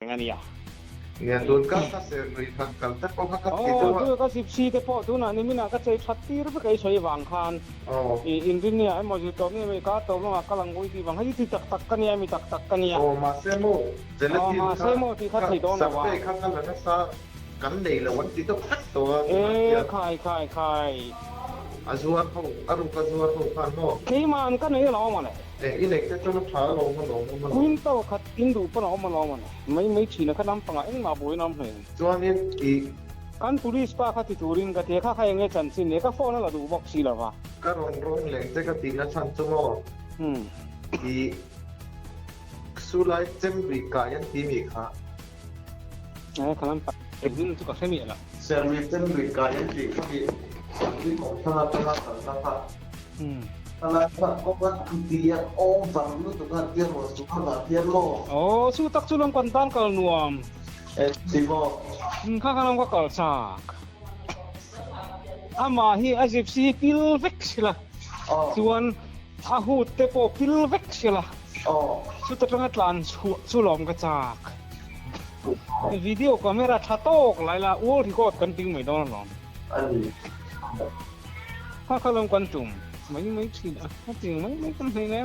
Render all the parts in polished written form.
nga niya. Yan doon ka sir, rifangkal ta ko Oh, tu ka sipsi te po tu na ni mina ka chei thattir ba kai soi wang khan. Oh. Indin niya ay mo ju to ni ka to mga kalanggoy ti bang hi ti tak tak ka niya mi tak tak ka niya. Oh, masemo. Gelatin ka. Masemo ti ka ti do na wa. Sa ka ka na sa kan nei la wan ti to pat to. Kai. Azuar ho, aru ka zuar ho kan ho. Kei man ka nei lo ma le. Inek te to pha lo ma. Kuin to khat indu pa lo ma le. Mai chi na ka nam panga eng ma boi nam he. Chuan in ki Kan police pa ka ti turin ka te ka khai nge chan sin ne ka phone la du box si la wa. ka rong leng te ka ti na chan chu mo. Ki sulai chem ka yan ti mi kha. Kalam pa. Din tu ka semi la. Ser mi chem ka yan ti ka ki. Ki ko tha ta. Kalau kau buat dia baru tu kan dia harus suka dia lo. Oh, sutak sulang kantan kal nuam. Sibo. Kakalam ka kal sak. Ama hi asip si pilvek sila. Oh. Tuan ahut te po pilvek sila. Oh. Sutak lang atlan sulom ka sak. Video kamera tatok laila ul record kan ting mai don long. Ani. Kakalam kantum. Mấy chuyện phát triển mấy con này nè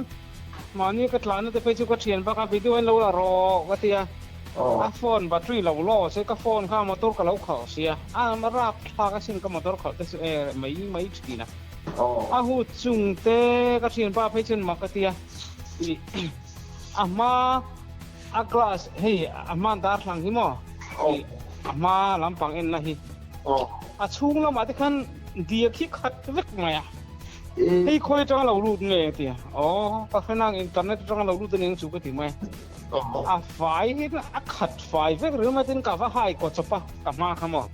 mà như cái lán nó phải chịu phát triển bác video anh lâu là rò cái tia phone battery lâu lo sẽ cái phone khác motor cái lâu khó xia mà rap pha cái xin cái motor khó cái mấy chuyện nè hút chung te cái chuyện ba phải chân mà cái tia mà glass hey mà dar lang hi mo mà làm bằng en này chung là mà cái khăn dia khi khát vết mày Hey, kau jangan lalu ni dia. Oh, pasal nang internet jangan lalu tu ni suka timai. File ni cut file, kerana macam kau fahai kau cepat kama kamu.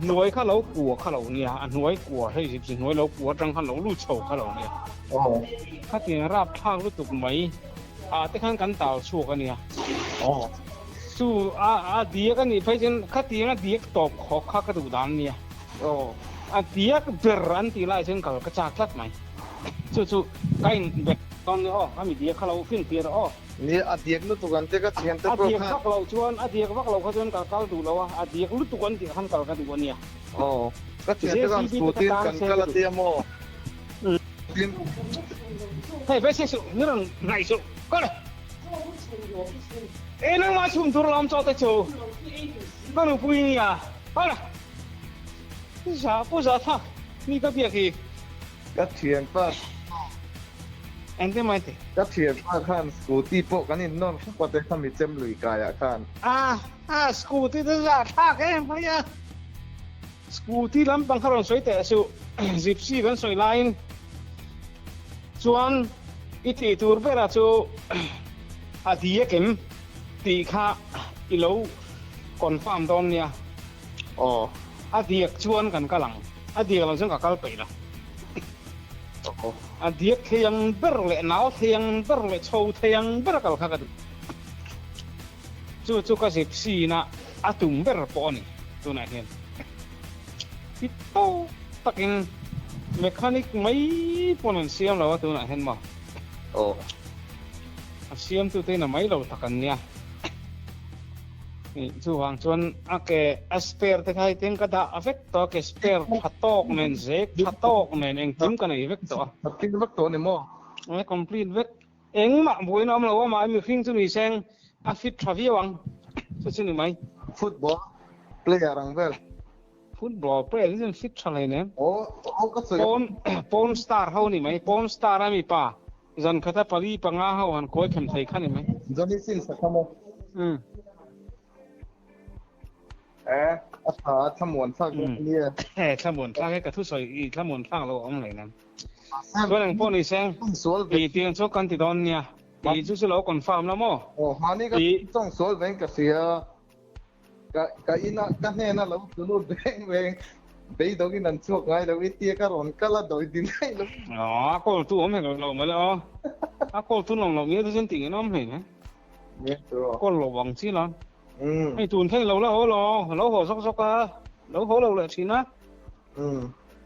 Nuai kalau gua kalau ni, nuai gua, hey, sih nuai lalu gua jangan lalu cau kalau ni. Kati rap thang lu tu mai. Tekan kan tahu suka ni. Dia kan ni, pasal kati dia top kau tu dan ni. Dia berhenti lah sen kalau kecaklat mai. Kain beton ni kami dia kalau fin tiada Ni adiak lu tu kan te ka thian te pro Adiak kalau cuan adiak kalau kau cuan kalau tu lawa adiak lu tu kan dia kan kalau kan tu ni ya. Ka thian te kan putin kan kala te mo. Hei, besok ni orang naik so. Kau le. Nang macam tu orang cakap tu. Kau nak punya ya. Kau le. Siapa tak? Ni tapi lagi. Ka thian pa. Ente mai te. Ka thian pa kan scooty po kan in non pa te kami chem lui kaya kan. Scooty tu dah tak maya. Scooty lampang karon soi te su zipsi kan soi lain. Chuan iti tur bera chu dia kem ti kha ilo confirm don nia. Adiak cuan kan kalang, adiak langsung kakal pay lah. Adiak yang berle nau, yang berle chow, yang berkal kakak tu. Cu kasih sina atum berponi tu nak hen. Itu takin mekanik mai ponen siam lawa tu nak hen mah. Siam tu tena mai lawa takannya. Chuang chuan ake spare te khai teng kada affect to ke spare phatok nen zek phatok nen eng tim kana effect to Tin vak to ni mo. Complete vek eng ma boi nom lo ma mi khing chu ni seng a fit travi wang chu chu ni mai Football player ang vel. football player ni fit chalai ne Ka soi. pon star ho ni mai pon star ami pa zan khata pali panga ho han koi khem thai khani mai Johnny Sin sa kamo. Tham muốn phát ni. Tham muốn phát cái thu soi tham muốn phát lo ông này nè. Cái này pon ni seng vì tiền số căn thì đón nha. Vì chú sẽ lo confirm lắm mo. Mà ni cái trong số ven cái gì cái ina cái này nó lâu từ lúc ven bây giờ cái nền chuột ngay đâu ít tia cái rốn cái là đổi tin này luôn. Cô tu ông này lo mà lo. Cô tu lòng nghĩa tu chân tình nó này nè. Cô lo bằng chi lo. Ai tuần thấy lâu là lâu hồ sốc à, lâu hồ lâu là xin á.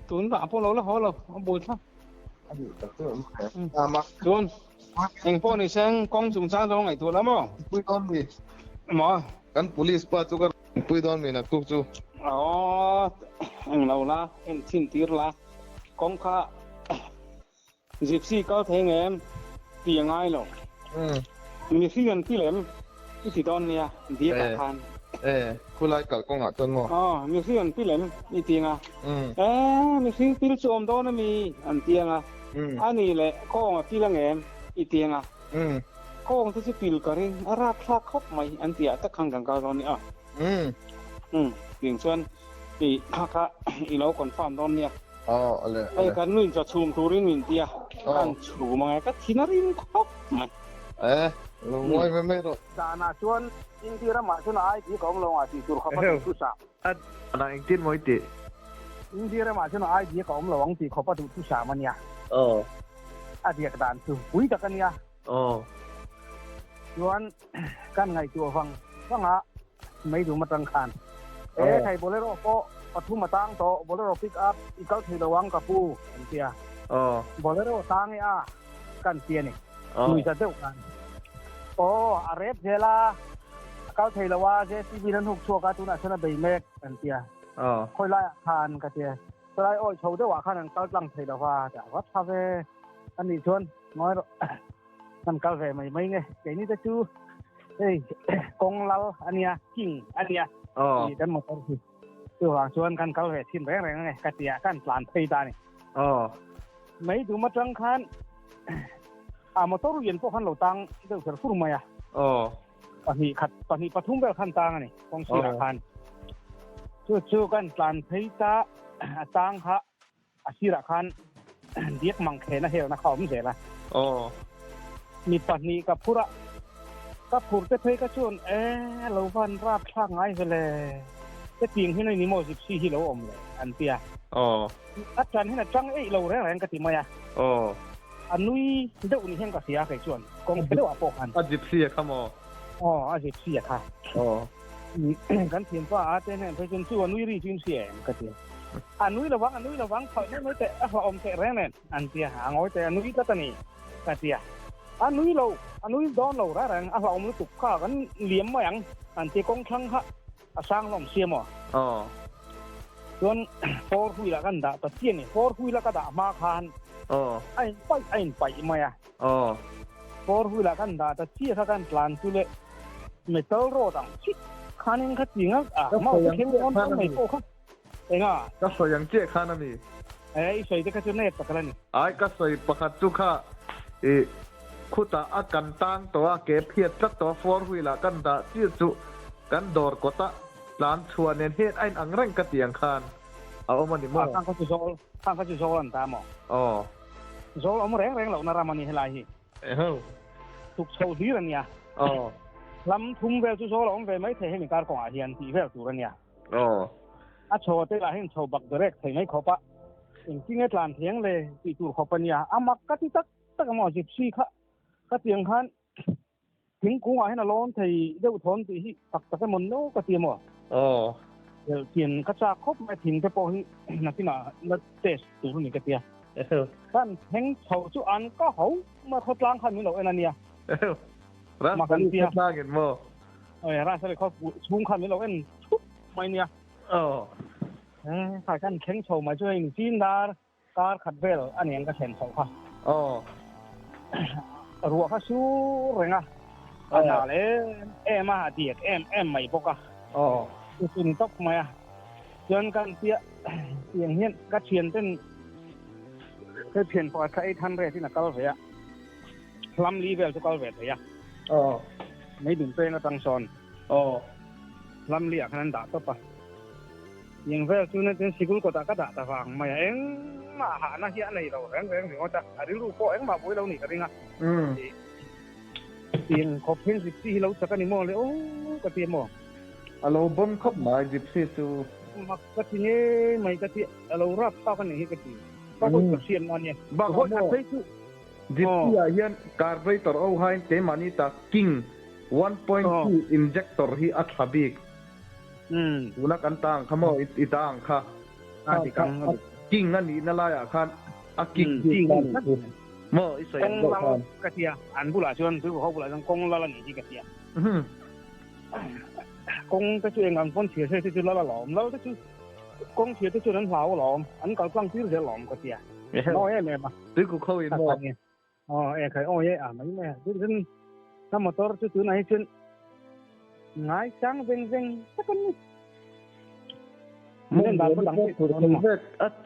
Tuần đã po lâu là hồ lâu, ông bồi thôi. Tuần เองพวกนี้เซงกองสูงสร้างตรงไหนตัวแล้วมั้ง ปุ้ยตอนมี หมอ กัน police ป้าตุกันปุ้ยตอนมีนะทุกจู่ อ๋อเองเราละเองทิ้งตีละกองข้า14ก็เทงเอ็มตียังไงหรอมีที่เงินที่เหลมที่สีดอนเนี่ยดีกับทาน ผู้ไล่กัดกงอ่ะจนหมด อ๋อมีที่เงินที่เหลมมีตีงอ่ะมีที่ที่โจมโดนมีอันเตียงอ่ะอันนี้แหละข้องที่ละเงินอีเตียงอ่ะข้องที่จะปิลกันราคาครบไหมอันเตียตะขังกันกันตอนนี้อ่ะอย่างส่วนอีฮักะอีเราคนฟาร์มตอนเนี่ยอ๋ออะไรไอ้กันนู่นจะชูมทูรินมินเตียกันชูมาไงก็ทินารินครบไหมลุงไม่รู้ดานาชวนอินทีระมาชวนไอ้ที่ของลงอาทิตย์สุรขับตุทุสาอะไรอินทินมวยติอินทีระมาชวนไอ้ที่ของลงที่ขับตุทุสามันเนี่ยอาเดียกดานชูวิ่งจากกันเนี่ยชวนกันไงตัวฟังอ่ะไม่ดูมาตั้งคันไทยโบเลโรก็ปทุมมาตั้งโตโบเลโรปิกอัพอีกก็ถือระวังกับผู้เตียโบเลโรตั้งเนี่ยกันเตียนี่คุยจะเท่ากันอาร์เรฟเจล่าเขาเทลว่าเจสีบีนั้นถูกชัวร์กันตุนชนะเบย์เมกอันเตียค่อยไล่ทานกันเตียสไลโอ้ยโชว์ด้วยว่าข้านังตั้งเทลว่าแต่ว่าทำเออันนี้ชวนน้อยนั่นก็เลยไม่ไงแต่นี่จะจูเฮ้ยกงลาอันเนี้ยกิ่งอันเนี้ยนี่กันหมดเลยตัวว่าชวนกันเขาเลยทิ้งแรงไงกันเตียกันปลานเพย์ตานี่ไม่ดูมาจังคันมาตัวเรียนพวกขันเหล่าตังเดี๋ยวจะพูดมาอ่ะตอนนี้ปทุมเบลขันตังนี่กองศิลาคันช่วยกันการพิจารณาตังฮะศิลาคันเดียกมังเขนะเฮลนะเขาไม่เสียละมีตอนนี้กับผู้ละกับผู้เตะเพก็ชวนเราวันราบช่างไงเลยจะจริงที่ในนิโม14ที่เราอมเลยอันเตียอาจารย์ให้น่ะจังเราแรงกติมาอ่ะอันนู้นเดี๋ยวนี้เห็นก็เสียใครชวนกองเดี๋ยวอ่ะพวกอันจิบเสียครับจิบเสียค่ะกันเทียนว่าอาจจะเนี่ยไปจนชื่อว่านุ้ยรีจินเสียก็เดียวอันนู้นระวังเขาไม่แต่เราอมแต่แรงเนี่ยอันเดียหางเอาแต่อันนู้นก็ตนี่ก็เดียวอันนู้นโดนเราแรงเราอมรู้ตุกข้ากันเหลี่ยมมาอย่างอันเดียกองช่างฮะสร้างลมเสียมั้งส่วนฟอร์คุยละกันด่าแต่เทียนนี่ฟอร์คุยละก็ด่ามาคานไอ้ไปมาอ่ะพอรู้แล้วกันด่าแต่เชี่ยถ้ากันพลานสุดเลยไม่เท่าโรดังชิคันนี้ก็จริงอ่ะมาเข้มข้นไม่โก้ครับเองอ่ะก็สวยอย่างเจ๊ข้านะมีสวยแต่ก็จะเน็ตปะกันนี่ก็สวยปะกัดจุกข้าคุตาอากันตังตัวเก็บเพียรจัดตัวฟอร์หุยละกันด่าเชี่ยจุกันดอร์กตะพลานชวนเนี่ยเฮ็ดไอ้อังเร่งกระเตียงคานเอามันนี่มั้งข้างก็จะโซลตามหมอโซลเอามาแรงเหล่านารามนี่ให้ลายฮีถูกโซดีรันเนี่ยลำทุ่มเวลโซลเอาไปไม่เทให้มีการของอาเฮียนที่เวลตัวรันเนี่ยโชว์แต่ละเห็นโชว์บักเดเรกเทไม่ครบอ่ะจริงๆไอ้หลานเทียงเลยตีตัวครบเนี่ยมักก็ที่ตักหมอ14ค่ะก็เตียงคันถึงกูว่าให้น่ะร้อนที่เดี๋ยวทนที่ตักให้มันโน้ก็เตียมเดี๋ยวเตียนก็จะครบไม่ถึงแต่พอที่นั่นที่น่ะแล้วเตสตัวนี้ก็เตียท่านแห่งเฉาจุอันก็เขามาทดลองคันนี้หรอไอ้นั่นเนี่ยมาคันเตียน่าเกินมั้งร้านสลัดเขาชุ่มคันนี้หรอไอ้ชุบไม่เนี่ยถ้ากันแข่งโชว์มาช่วยจีนดาร์การขัดเบลอันนี้ก็เห็นเขาค่ะรัวเขาสู้เร่งอ่ะอันนั้นเลยมาเดียกไม่ปกอ่ะจริงตกไหมอ่ะจนกันเตี้ยอย่างเงี้ยก็เชียนเต้นเคยเปลี่ยนพอใช้ทันเรที่นักกอล์ฟเนี่ยลำลีเวลจะกอล์ฟเนี่ยไม่ดื่มเต้นก็ตั้งซอนลำลีขนาดด่าตัวปะยังเวลช่วงนั้นสิกุลก็ตากระด่าตาฟังไม่เอ็งมาหาหน้าที่อะไรเราแรงถึงว่าจะอะไรรู้ก็เอ็งมาบุยเราหนีกันเองอ่ะเตียงขอบเพียง14เราจะกันนี่มอเลยโอ้ก็เตียงมอเราบ่มครบมา14จูมักกะทีนี้ไม่กะทีเรารับต่อกันนี่กะทีก็บ่เสียนอันเนี่ยบางคนใช้จูจิตที่อาเฮียนการไว้ต่อเอาให้เตมานี่ตากิ้ง 1.2 injector ที่อัดฮับิกอุนักอันตังขโมยอีตังค่ะกิ้งนั่นนี่นั่นละอ่ะค่ะกิ้ง หม้ออีสาน กง บอก ลา ก่อน กะเทียอันบุหลาชวนซื้อเขาบุหลาจังกงลาละนี่ที่กะเทีย กงก็ช่วยงานคนเสียใช่ที่จุดละหลอมแล้วก็จุดกงเสียที่จุดนั้นหลาวหลอมอันก็ตั้งที่เสียหลอมกะเทียน้อยแม่มา ซื้อกูเข้าอินหม้อ อ๋อใครอ้อยไม่แม่จุดนั้นถ้ามอเตอร์จุดไหนจุดง่ายจังเร่งสักคนนี้ มงเลียนี่พวกผุดถึงเวท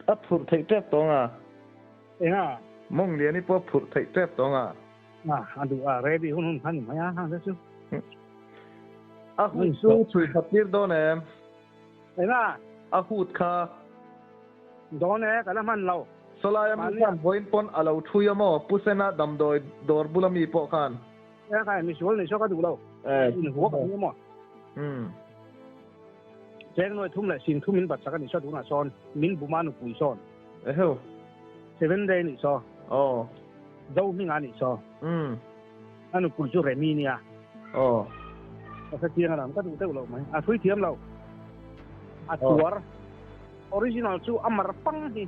อัดผุดไทยแทบตรงอ่ะ มงเลียนี่พวกผุดไทยแทบตรงอ่ะ อันดูเรดี้หุ่นพันไม่ห่างเลยหุ่นสู้ช่วยขับยืดโดนเอ็มหุ่นขาโดนกันแล้วมันเรา สลายมันยังบ่อยปนเราช่วยมั่วปุเสนาดำโดยดอร์บุลมีปอกันใครมีส่วนในช่วงก็ดูเราหัวกันนี่มั้งเจ้าหน่วยทุ่มเลยสินทุ่มมินบัดสักกันนี่ชอบดูน่ะซ้อนมินบุมานุปุยซ้อนเซเว่นเดย์นี่ซ้อนเจ้ามิงานนี่ซ้อนอันนุปุยจู่เรมีเนี่ยแต่เทียงอะไรมันก็ดูเท่าเราไหมช่วยเทียมเราตัวออริจินัลจู่อเมริปังที่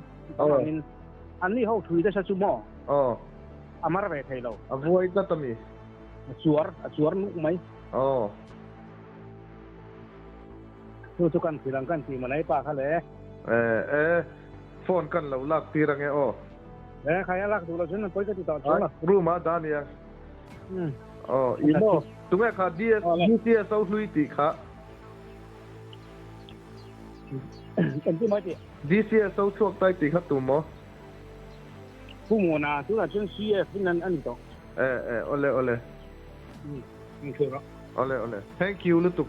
อันนี้เขาช่วยได้ชั่วโมงอเมริกาไทยเราวัวอีกตัวมีสวนนุกไหมทุกกันทีหลังกันทีมาไหนป้าเขาเลยโฟนกันเราลักทีรังใครลักดูเราฉันไปก็ติดต่อฉันรู้มาดานี่อีโมตุ้งค่ะดีเอสเอาลุยติค่ะเป็นที่ไม่ติดีเอสเอาช่วงใต้ติค่ะตุ้มผู้หมู่นาตัวฉันซีเอฟนั่นอันนี้ต่อโอเลนี่คือแล้วโอเล thank you ลุตุก